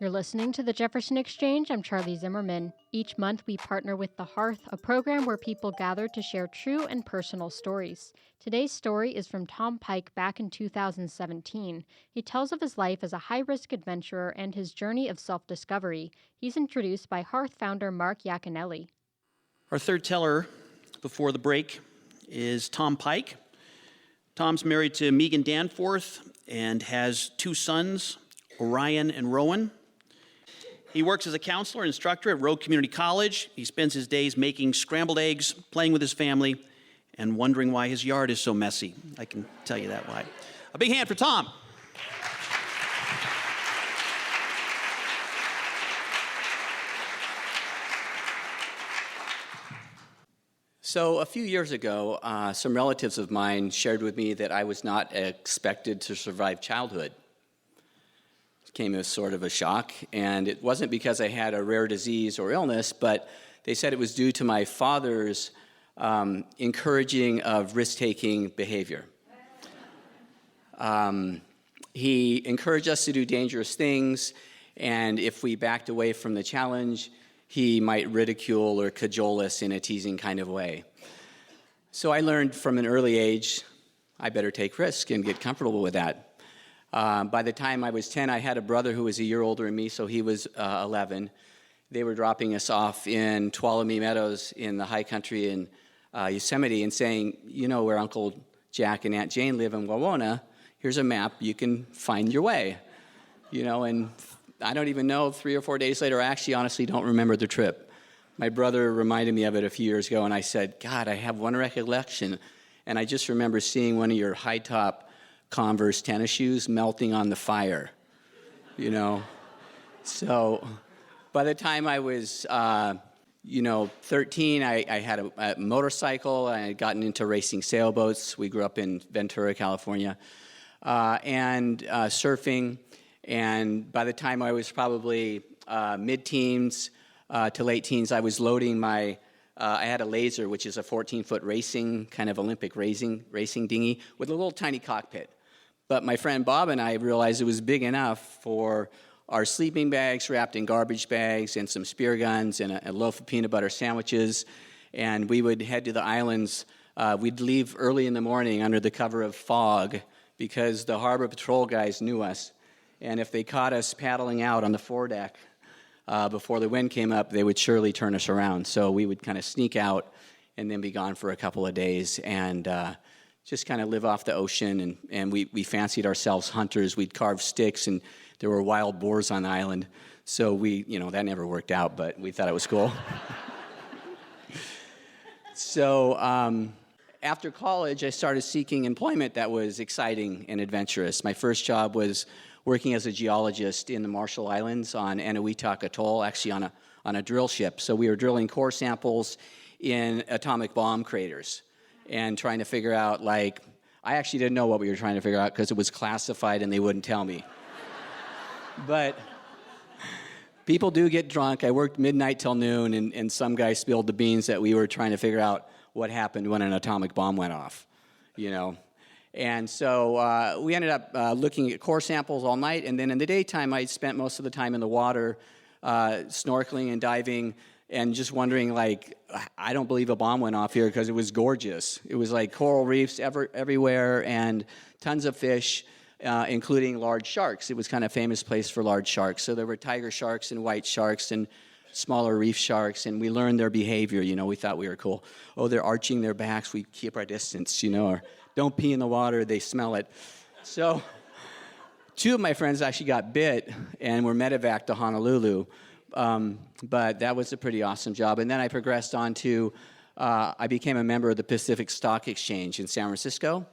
You're listening to the Jefferson Exchange. I'm Charlie Zimmerman. Each month, we partner with the Hearth, a program where people gather to share true and personal stories. Today's story is from Tom Pike back in 2017. He tells of his life as a high-risk adventurer and his journey of self-discovery. He's introduced by Hearth founder Mark Yaconelli. Our third teller before the break is Tom Pike. Tom's married to Megan Danforth and has two sons, Orion and Rowan. He works as a counselor and instructor at Road Community College. He spends his days making scrambled eggs, playing with his family, and wondering why his yard is so messy. I can tell you that why. A big hand for Tom. So a few years ago, some relatives of mine shared with me that I was not expected to survive childhood. It came as sort of a shock, and it wasn't because I had a rare disease or illness, but they said it was due to my father's encouraging of risk-taking behavior. He encouraged us to do dangerous things, and if we backed away from the challenge, he might ridicule or cajole us in a teasing kind of way. So I learned from an early age, I better take risk and get comfortable with that. By the time I was 10, I had a brother who was a year older than me, so he was 11. They were dropping us off in Tuolumne Meadows in the high country in Yosemite and saying, you know where Uncle Jack and Aunt Jane live in Wawona, here's a map, you can find your way. You know, and I don't even know, 3 or 4 days later, I actually honestly don't remember the trip. My brother reminded me of it a few years ago, and I said, God, I have one recollection, and I just remember seeing one of your high-top Converse tennis shoes melting on the fire, you know. So by the time I was, 13, I had a motorcycle. I had gotten into racing sailboats. We grew up in Ventura, California, and surfing. And by the time I was probably mid-teens to late teens, I was loading I had a Laser, which is a 14-foot racing, kind of Olympic racing dinghy with a little tiny cockpit. But my friend Bob and I realized it was big enough for our sleeping bags wrapped in garbage bags and some spear guns and a loaf of peanut butter sandwiches. And we would head to the islands. We'd leave early in the morning under the cover of fog because the harbor patrol guys knew us. And if they caught us paddling out on the foredeck before the wind came up, they would surely turn us around. So we would kind of sneak out and then be gone for a couple of days and just kind of live off the ocean. And we fancied ourselves hunters. We'd carve sticks, and there were wild boars on the island. So that never worked out, but we thought it was cool. So after college, I started seeking employment that was exciting and adventurous. My first job was working as a geologist in the Marshall Islands on Eniwetok Atoll, actually on a drill ship. So we were drilling core samples in atomic bomb craters and trying to figure out, I actually didn't know what we were trying to figure out because it was classified and they wouldn't tell me. But people do get drunk. I worked midnight till noon, and some guy spilled the beans that we were trying to figure out what happened when an atomic bomb went off, you know. And so we ended up looking at core samples all night, and then in the daytime, I spent most of the time in the water snorkeling and diving and just wondering, I don't believe a bomb went off here because it was gorgeous. It was like coral reefs everywhere and tons of fish, including large sharks. It was kind of a famous place for large sharks. So there were tiger sharks and white sharks and smaller reef sharks, and we learned their behavior. You know, we thought we were cool. Oh, they're arching their backs. We keep our distance, or don't pee in the water. They smell it. So 2 of my friends actually got bit and were medevaced to Honolulu. But that was a pretty awesome job. And then I progressed on to, I became a member of the Pacific Stock Exchange in San Francisco.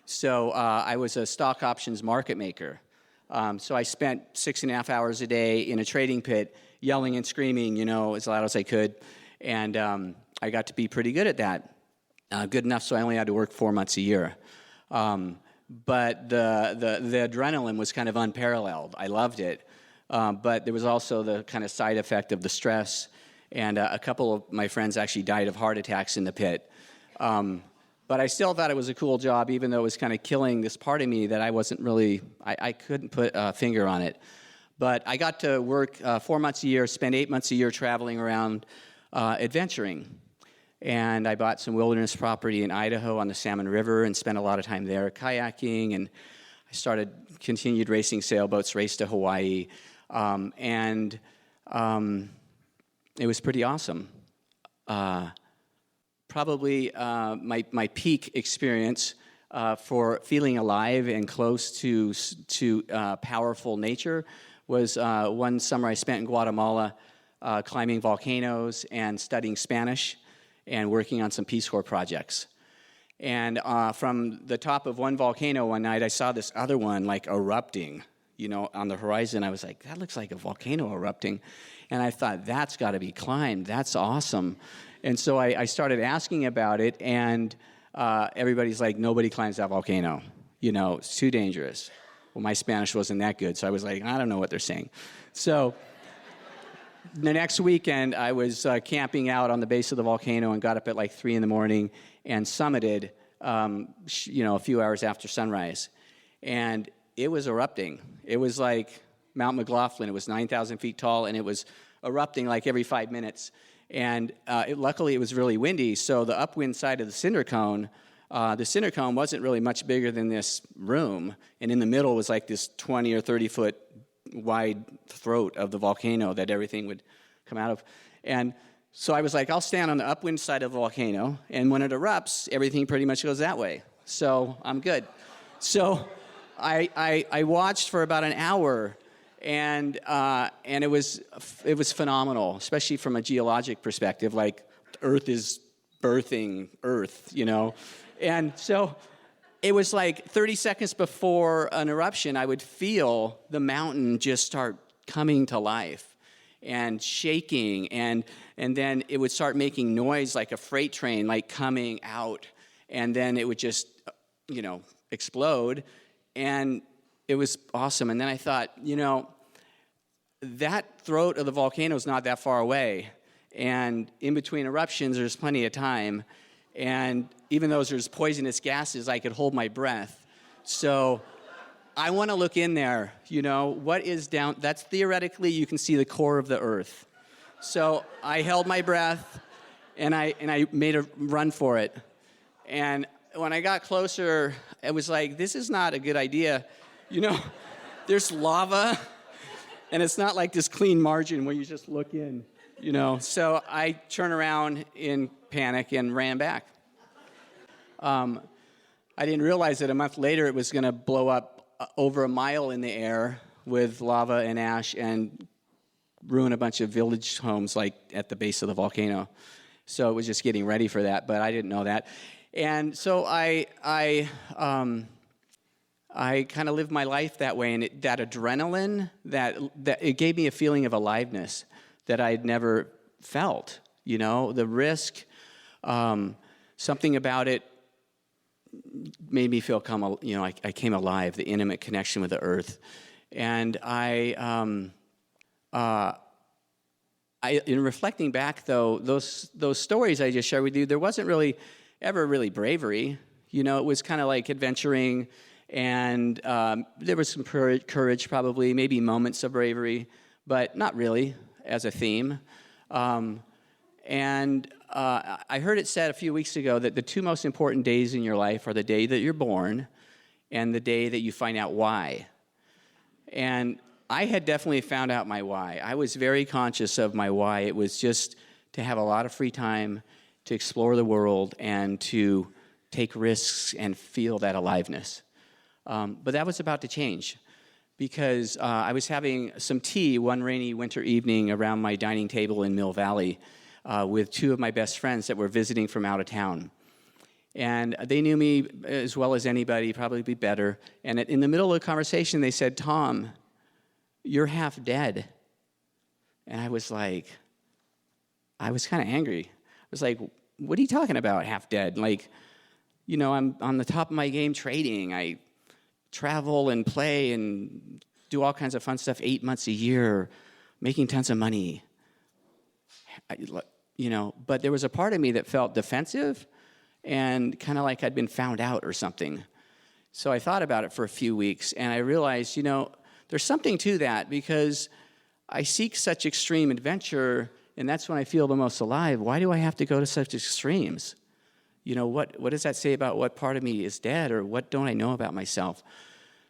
So I was a stock options market maker. So I spent 6.5 hours a day in a trading pit yelling and screaming, as loud as I could. And I got to be pretty good at that. Good enough so I only had to work 4 months a year. But the adrenaline was kind of unparalleled. I loved it. But there was also the kind of side effect of the stress, and a couple of my friends actually died of heart attacks in the pit. But I still thought it was a cool job, even though it was kind of killing this part of me that I wasn't really, I couldn't put a finger on it. But I got to work 4 months a year, spend 8 months a year traveling around adventuring. And I bought some wilderness property in Idaho on the Salmon River and spent a lot of time there kayaking. And I continued racing sailboats, raced to Hawaii. And it was pretty awesome. Probably my peak experience for feeling alive and close to powerful nature was one summer I spent in Guatemala climbing volcanoes and studying Spanish and working on some Peace Corps projects. And from the top of one volcano one night, I saw this other one like erupting, on the horizon. I was like, that looks like a volcano erupting. And I thought, that's got to be climbed. That's awesome. And so I started asking about it, and everybody's like, nobody climbs that volcano. It's too dangerous. Well, my Spanish wasn't that good, so I was like, I don't know what they're saying. So the next weekend, I was camping out on the base of the volcano and got up at like 3 in the morning and summited, a few hours after sunrise. And it was erupting. It was like Mount McLaughlin. It was 9,000 feet tall, and it was erupting like every 5 minutes. And luckily, it was really windy, so the upwind side of the cinder cone wasn't really much bigger than this room, and in the middle was like this 20 or 30-foot wide throat of the volcano that everything would come out of. And so I was like, I'll stand on the upwind side of the volcano, and when it erupts, everything pretty much goes that way. So I'm good. So I watched for about an hour, and it was phenomenal, especially from a geologic perspective. Like, Earth is birthing Earth, And so it was like 30 seconds before an eruption, I would feel the mountain just start coming to life and shaking, and then it would start making noise like a freight train, like coming out, and then it would just, explode, and it was awesome. And then I thought, that throat of the volcano is not that far away, and in between eruptions, there's plenty of time, and even though there's poisonous gases, I could hold my breath. So I want to look in there, what is down. That's theoretically, you can see the core of the Earth. So I held my breath, and I made a run for it. And when I got closer, it was like, this is not a good idea. There's lava, and it's not like this clean margin where you just look in, So I turned around in panic and ran back. I didn't realize that a month later it was going to blow up over a mile in the air with lava and ash and ruin a bunch of village homes like at the base of the volcano. So it was just getting ready for that, but I didn't know that. And so I kind of lived my life that way, and that adrenaline, that it gave me a feeling of aliveness that I'd never felt. The risk, something about it made me feel I came alive. The intimate connection with the earth, and in reflecting back though, those stories I just shared with you, there wasn't really ever really bravery. It was kind of like adventuring. And there was some courage, probably, maybe moments of bravery, but not really as a theme. And I heard it said a few weeks ago that the 2 most important days in your life are the day that you're born and the day that you find out why. And I had definitely found out my why. I was very conscious of my why. It was just to have a lot of free time to explore the world and to take risks and feel that aliveness. But that was about to change because I was having some tea one rainy winter evening around my dining table in Mill Valley with 2 of my best friends that were visiting from out of town. And they knew me as well as anybody, probably better. And in the middle of the conversation, they said, "Tom, you're half dead." And I was kind of angry. I was like, what are you talking about, half dead? I'm on the top of my game trading. I travel and play and do all kinds of fun stuff 8 months a year, making tons of money. But there was a part of me that felt defensive and kind of like I'd been found out or something. So I thought about it for a few weeks, and I realized, there's something to that, because I seek such extreme adventure, and that's when I feel the most alive. Why do I have to go to such extremes? What does that say about what part of me is dead, or what don't I know about myself?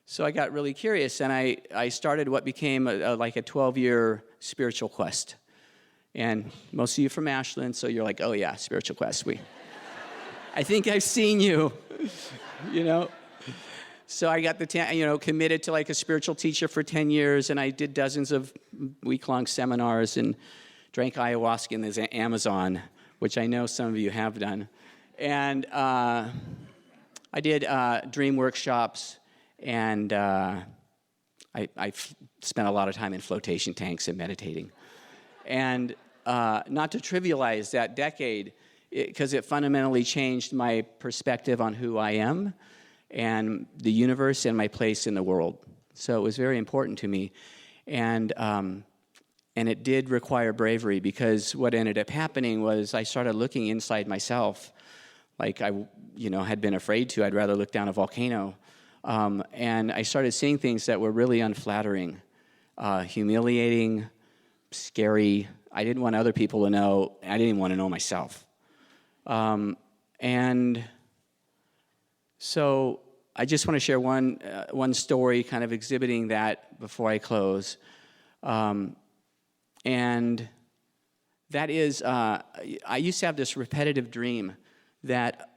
So I got really curious, and I started what became like a 12-year spiritual quest. And most of you from Ashland, so you're like, oh yeah, spiritual quest. I think I've seen you, So I got committed to like a spiritual teacher for 10 years, and I did dozens of week-long seminars and drank ayahuasca in the Amazon, which I know some of you have done. And I did dream workshops, and I spent a lot of time in flotation tanks and meditating. And not to trivialize that decade, because it fundamentally changed my perspective on who I am and the universe and my place in the world. So it was very important to me. And it did require bravery, because what ended up happening was I started looking inside myself like I had been afraid to. I'd rather look down a volcano. And I started seeing things that were really unflattering, humiliating, scary. I didn't want other people to know. I didn't even want to know myself. And so I just want to share one story kind of exhibiting that before I close. And that is, I used to have this repetitive dream that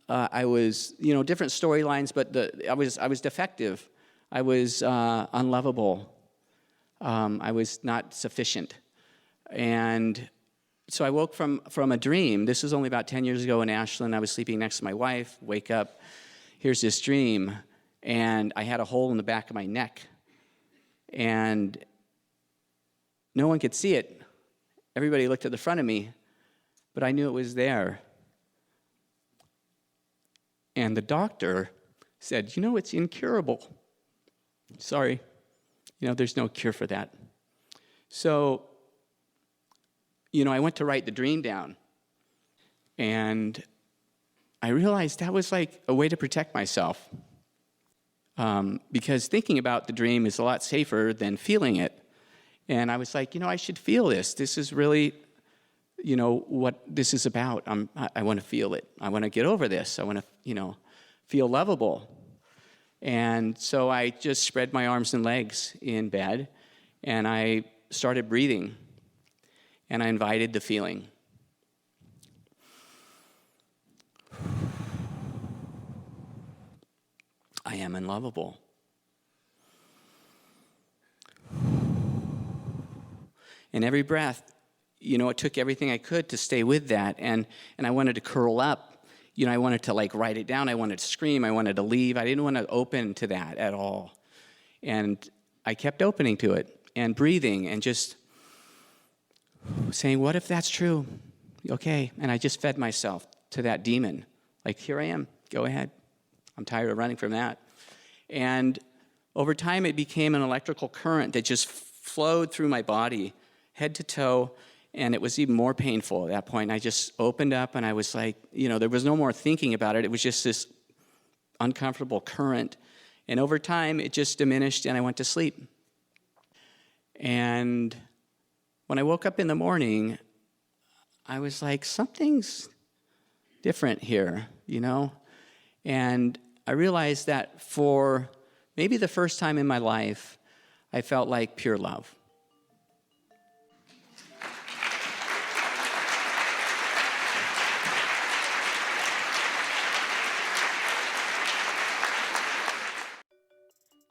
I was, different storylines, but I was defective. I was unlovable. I was not sufficient. And so I woke from a dream. This was only about 10 years ago in Ashland. I was sleeping next to my wife, wake up, here's this dream, and I had a hole in the back of my neck. And no one could see it. Everybody looked at the front of me, but I knew it was there. And the doctor said, it's incurable. Sorry, there's no cure for that. So, I went to write the dream down, and I realized that was like a way to protect myself, because thinking about the dream is a lot safer than feeling it. And I was like, I should feel this. This is really, what this is about. I want to feel it. I want to get over this. I want to, feel lovable. And so I just spread my arms and legs in bed, and I started breathing, and I invited the feeling. I am unlovable. And every breath, it took everything I could to stay with that. And I wanted to curl up. I wanted to write it down. I wanted to scream. I wanted to leave. I didn't want to open to that at all. And I kept opening to it and breathing and just saying, what if that's true? Okay. And I just fed myself to that demon. Here I am. Go ahead. I'm tired of running from that. And over time, it became an electrical current that just flowed through my body, head to toe, and it was even more painful at that point. I just opened up, and I was like, there was no more thinking about it. It was just this uncomfortable current. And over time, it just diminished, and I went to sleep. And when I woke up in the morning, I was like, something's different here, And I realized that for maybe the first time in my life, I felt like pure love.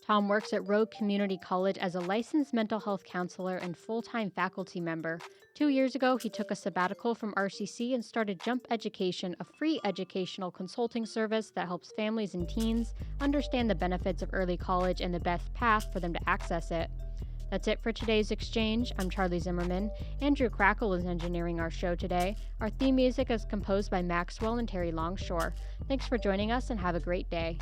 Tom works at Rogue Community College as a licensed mental health counselor and full-time faculty member. 2 years ago, he took a sabbatical from RCC and started Jump Education, a free educational consulting service that helps families and teens understand the benefits of early college and the best path for them to access it. That's it for today's exchange. I'm Charlie Zimmerman. Andrew Crackle is engineering our show today. Our theme music is composed by Maxwell and Terry Longshore. Thanks for joining us, and have a great day.